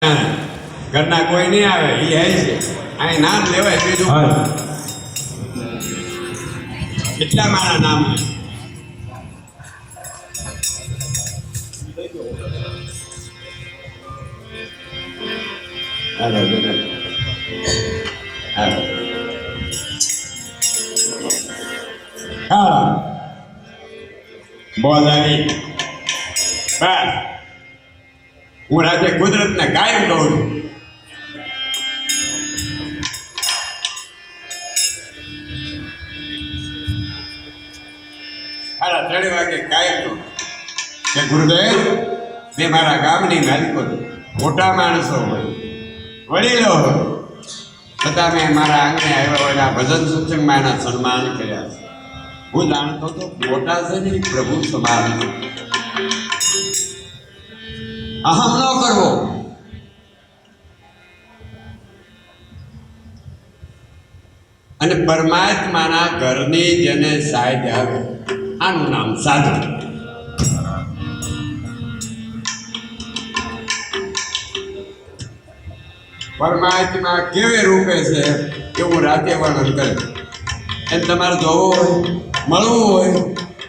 ઘરના કોઈ નહીં આવે એ હે છે અહીં નામ લેવાય બીજું કેટલા મારા નામ બોલ આવી બસ હું રાજે કુદરતને કાયમ કહું છું. સાડા 3 વાગે કાયમ કહું કે ગુરુદેવ મેં મારા ગામની માલિકો મોટા માણસો હોય વડીલો હોય છતાં મેં મારા આંગણે આવ્યા હોય આ ભજન સત્સંગમાં એના સન્માન કર્યા છે. હું જાણતો તો મોટા છે ને પ્રભુ સમાન અહમ ન કરવો. અને પરમાત્માના ઘરની જેને સાહેબ આવે આનું નામ સાધુ. પરમાત્મા કેવે રૂપે છે એવું રાતે વર્ણન કરે. એમ તમારે જોવું હોય મળવું હોય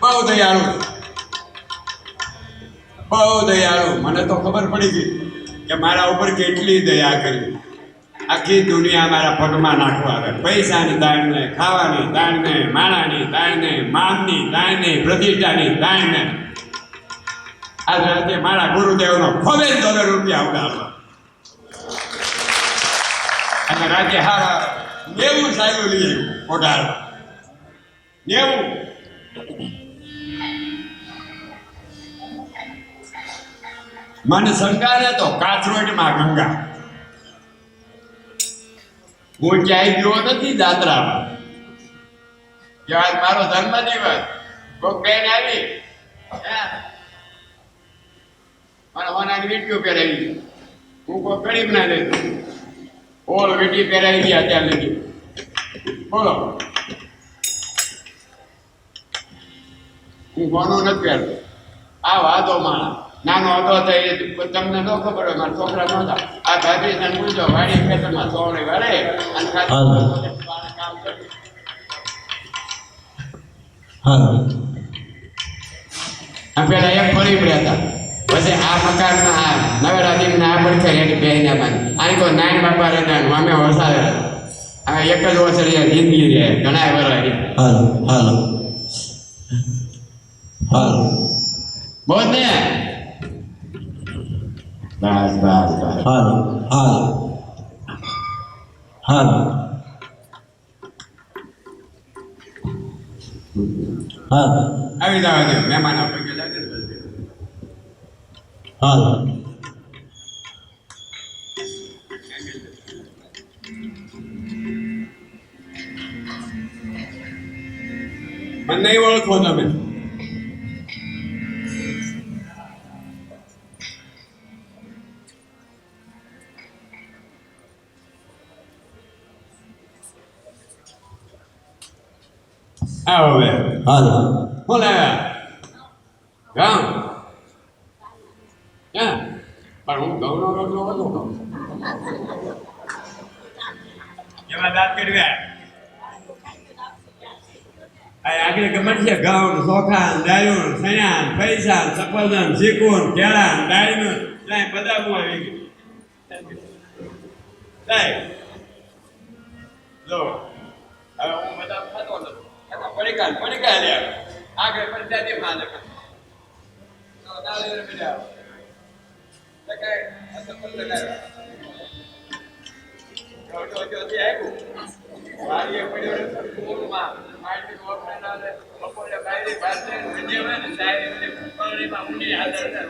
બહુ દયાળુ બહુ દયાળુ. મને તો ખબર પડી ગઈ કે મારા ઉપર કેટલી દયા કરી. આખી દુનિયા મારા પગમાં નાખવા આવે. પૈસાની દાણને, ખાવાની દાણને, માણાની દાણને, માનની દાણને, પ્રતિષ્ઠાની દાણને. આ રાતે મારા ગુરુદેવનો ખોબે દોરે રૂપિયા ઉડાડવા અને રાજ્ય હારા 90 સાયલું લઈએ ઓઢાડ 90. મને શંકા તો કાથરોડમાં ગંગા. હું ક્યાંય ગયો નથી જાત્રામાં. કે આજ મારો જન્મદિવસ કોક બેન આવી મને હોનાની વીટીઓ પહેરાવી. હું કોઈ ગરીબ ના લેતો ઓળ વીટી પહેરાવી ગયા ત્યાં લગી. બોલો હું કોનો નથી પહેરતો. આ વાતો માણા નાનો હતો તો એ તમને ન ખબર હોય મારા છોકરા નહોતા. આ ભાભી પૂછો વાડી ખેતરમાં સોવણી વાળે અને કામ કર્યું. પેલા એક ફરી પડ્યા હતા. પછી આ મકાનમાં આ નવરાત્રી આ પડખે એની બહેને બાંધી આની કોઈ નાઈન બાપા રહેતા અમે વસાવેલા. હવે એક જ વર્ષ રહ્યા જિંદગી રહે ઘણા વર્ષ બોલ ને. બસ બસ બસ આવી જવા દો મહેમાન આપણે મને નહીં ઓળખો તમે. આવો બે હું લાવ્યા ગામ ક્યાં પણ હું ઘઉંનો રોટલો હતો એમાં દાંત કર્યા. આગળ ખબર છે ઘઉં ચોખા દાળું સણ્યા પૈસા સફરજન ચીકુન કેળા ડાળીનું બધા હું આવી ગયું. જો હવે હું બધા ખાતો નથી. પડીકા લે આગળ પંચાયતી માં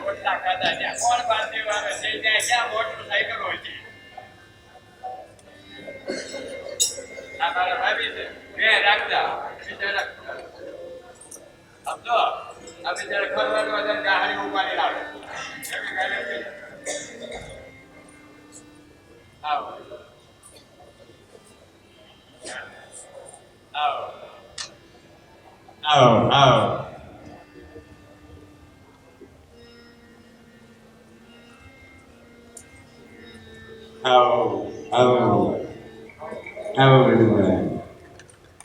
રોટલા ખાધા ત્યાં કોણ ભારતીય આવે છે ત્યાં ક્યાં મોટરસાયકલ હોય છે. આ મારા ભાભી છે બે રાખતા બિચારા સમજો આ બિચારા ખરવાનું હતા ગાડી ઉપાડી લાવે આવો આવો આવો આવો આવો આવો આવો બધું મળે